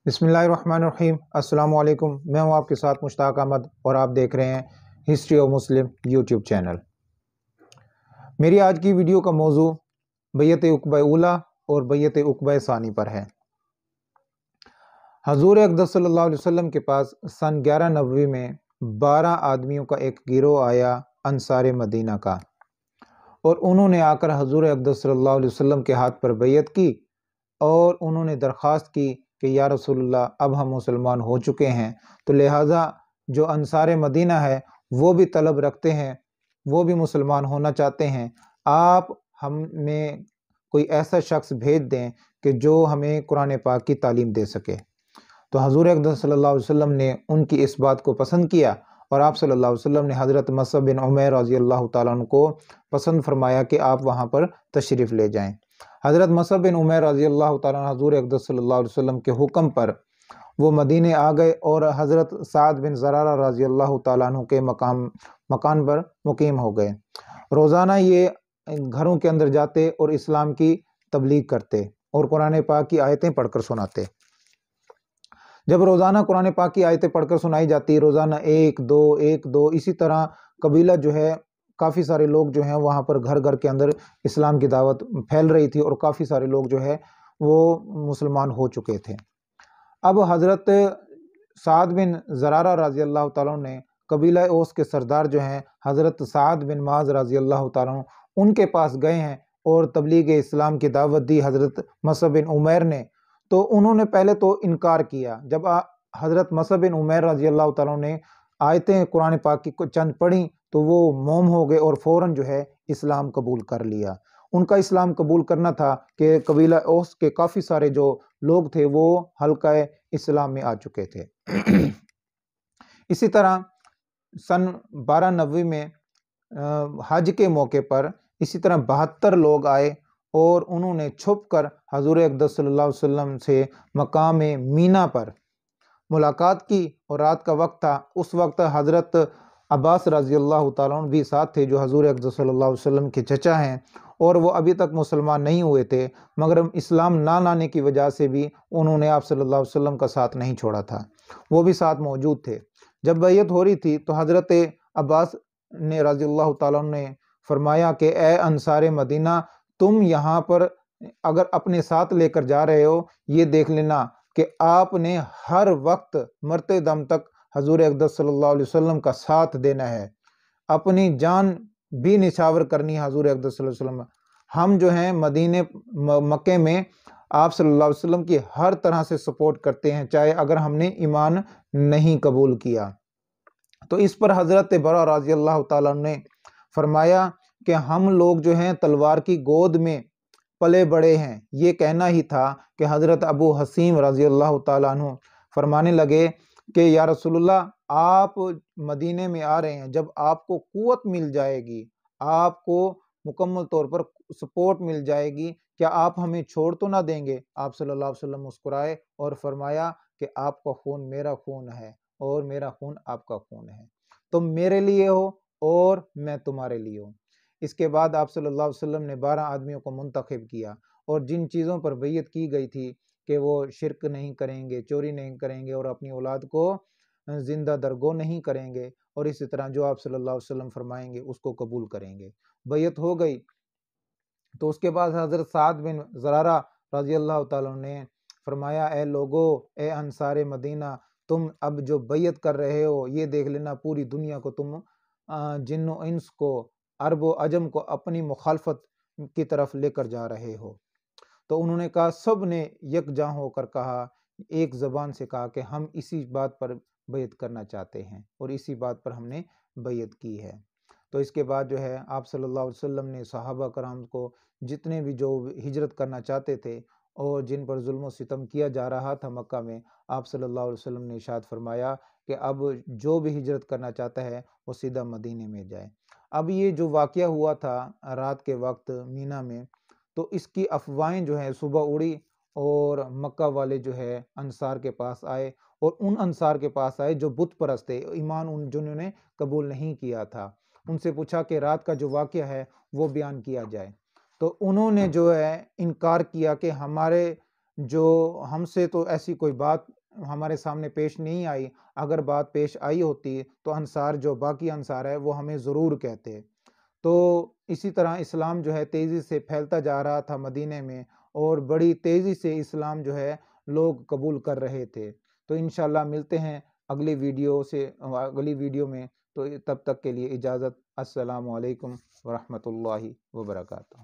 बिस्मिल्लाहिर्रहमानिर्रहीम। अस्सलाम वालेकुम। मैं हूं आपके साथ मुश्ताक अहमद और आप देख रहे हैं history of Muslim YouTube channel. मेरी आज की वीडियो का मौजू बैयत उक़बा ऊला और बैयत उक़बा सानी पर है। हजूर अक़दस सल्लल्लाहु अलैहि वसल्लम के पास सन 11 नबवी में 12 आदमियों का एक गिरोह आया अंसार मदीना का, और उन्होंने आकर हजूर अक़दस सल्लल्लाहु अलैहि वसल्लम के हाथ पर बैयत की और उन्होंने दरख्वास्त की कि या रसूलल्लाह, अब हम मुसलमान हो चुके हैं, तो लिहाजा जो अंसार मदीना है वो भी तलब रखते हैं, वो भी मुसलमान होना चाहते हैं। आप हमें कोई ऐसा शख्स भेज दें कि जो हमें कुरान पाक की तालीम दे सके। तो हजूर अक़दस सल्लल्लाहु अलैहि वसल्लम ने उनकी इस बात को पसंद किया और आप सल्लल्लाहु अलैहि वसल्लम ने हज़रत मुसअब बिन उमैर रज़ी अल्लाह तआला अन्हु को पसंद फरमाया कि आप वहाँ पर तशरीफ़ ले जाएं। हज़रत मुसअब बिन उमैर रज़ी अल्लाह तआला अन्हु हजूर अक़दस सल्लल्लाहु अलैहि वसल्लम के हुक्म पर वो मदीने आ गए और हज़रत साद बिन ज़रारा रज़ी अल्लाह तआला अन्हु के मकान पर मुकीम हो गए। रोज़ाना ये घरों के अंदर जाते और इस्लाम की तबलीग करते और कुरान पाक की आयतें पढ़कर सुनाते। जब रोज़ाना कुरान पाक की आयतें पढ़कर सुनाई जाती, रोज़ाना एक दो इसी तरह कबीला जो है, काफ़ी सारे लोग जो हैं वहाँ पर घर घर के अंदर इस्लाम की दावत फैल रही थी और काफ़ी सारे लोग जो है वो मुसलमान हो चुके थे। अब हज़रत साद बिन ज़रारा रज़ी अल्लाह तआला अन्हु ने कबीला ओस के सरदार जो हैं हज़रत साद बिन माज़ रज़ी अल्लाह तआला अन्हु, उनके पास गए हैं और तबलीग इस्लाम की दावत दी हज़रत मुसअब बिन उमैर ने। तो उन्होंने पहले तो इनकार किया। जब हज़रत मुसअब बिन उमैर रज़ी अल्लाह तआला अन्हु ने आयतें कुरान पाक की चंद पढ़ी तो वो मौम हो गए और फ़ौरन जो है इस्लाम कबूल कर लिया। उनका इस्लाम कबूल करना था कि कबीला ओस के काफ़ी सारे जो लोग थे वो हल्का इस्लाम में आ चुके थे। इसी तरह सन 12 नबवी में हज के मौके पर इसी तरह 72 लोग आए और उन्होंने छुप कर हजूर अक़दस सल्लल्लाहु अलैहि वसल्लम से मकाम मीना पर मुलाकात की और रात का वक्त था। उस वक्त हज़रत अब्बास रज़ी अल्लाह तआला अन्हु भी साथ थे, जो हजूर अक़दस सल्लल्लाहु अलैहि वसल्लम के चचा हैं, और वो अभी तक मुसलमान नहीं हुए थे, मगर इस्लाम ना लाने की वजह से भी उन्होंने आप सल्लल्लाहु अलैहि वसल्लम का साथ नहीं छोड़ा था, वो भी साथ मौजूद थे। जब बैयत हो रही थी तो हज़रत अब्बास ने रज़ी अल्लाह तआला अन्हु ने फरमाया कि ए अंसार मदीना, तुम यहाँ पर अगर अपने साथ लेकर जा रहे हो, ये देख लेना कि आपने हर वक्त मरते दम तक हजूर अक़दस सल्लल्लाहु अलैहि वसल्लम का साथ देना है, अपनी जान भी निछावर करनी है हजूर अक़दस सल्लल्लाहु अलैहि वसल्लम। हम जो हैं मदीने मक्के में आप सल्लल्लाहु अलैहि वसल्लम की हर तरह से सपोर्ट करते हैं, चाहे अगर हमने ईमान नहीं कबूल किया। तो इस पर हज़रत बरा रज़ी अल्लाह तआला अन्हु ने फरमाया कि हम लोग जो हैं तलवार की गोद में पले बड़े हैं। ये कहना ही था कि हज़रत अबू हसीम रज़ी अल्लाह तआला अन्हु फरमाने लगे कि या रसूलल्लाह, आप मदीने में आ रहे हैं, जब आपको क़ुव्वत मिल जाएगी, आपको मुकम्मल तौर पर सपोर्ट मिल जाएगी, क्या आप हमें छोड़ तो ना देंगे? आप सल्लल्लाहु अलैहि वसल्लम मुस्कुराए और फरमाया कि आपका खून मेरा खून है और मेरा खून आपका खून है, तुम मेरे लिए हो और मैं तुम्हारे लिए हूँ। इसके बाद आप सल्लल्लाहु अलैहि वसल्लम ने 12 आदमियों को मुंतखब किया और जिन चीज़ों पर बैयत की गई थी कि वो शिरक नहीं करेंगे, चोरी नहीं करेंगे और अपनी औलाद को जिंदा दरगो नहीं करेंगे, और इसी तरह जो आप सल्लल्लाहु अलैहि वसल्लम फरमाएंगे उसको कबूल करेंगे। बैयत हो गई तो उसके बाद हज़रत साद बिन ज़रारा रज़ी अल्लाह तआला अन्हु ने फरमाया, ए लोगो, ए अंसार मदीना, तुम अब जो बैयत कर रहे हो, ये देख लेना पूरी दुनिया को तुम जिन्नो इंस को, अरब व अजम को अपनी मुखालफत की तरफ लेकर जा रहे हो। तो उन्होंने कहा, सब ने यकजा होकर कहा, एक ज़बान से कहा कि हम इसी बात पर बैयत करना चाहते हैं और इसी बात पर हमने बैयत की है। तो इसके बाद जो है आप सल्लल्लाहु अलैहि वसल्लम ने सहाबा कराम को, जितने भी जो हिजरत करना चाहते थे और जिन पर जुल्म सितम किया जा रहा था मक्का में, आप सल्लल्लाहु अलैहि वसल्लम ने इरशाद फरमाया कि अब जो भी हिजरत करना चाहता है वो सीधा मदीने में जाए। अब ये जो वाक़या हुआ था रात के वक्त मीना में, तो इसकी अफवाहें जो है सुबह उड़ी और मक्का वाले जो है अंसार के पास आए और उन अंसार के पास आए जो बुत परस्त थे, ईमान उन जिन्होंने कबूल नहीं किया था, उनसे पूछा कि रात का जो वाक़या है वो बयान किया जाए। तो उन्होंने जो है इनकार किया कि हमारे جو ہم سے تو ایسی کوئی بات ہمارے سامنے پیش نہیں آئی، اگر بات پیش آئی ہوتی تو انصار جو باقی انصار ہے وہ ہمیں ضرور کہتے۔ تو اسی طرح اسلام جو ہے تیزی سے پھیلتا جا رہا تھا مدینے میں، اور بڑی تیزی سے اسلام جو ہے لوگ قبول کر رہے تھے۔ تو انشاءاللہ ملتے ہیں اگلی ویڈیو میں، تو تب تک کے لیے اجازت۔ السلام علیکم ورحمۃ اللہ وبرکاتہ۔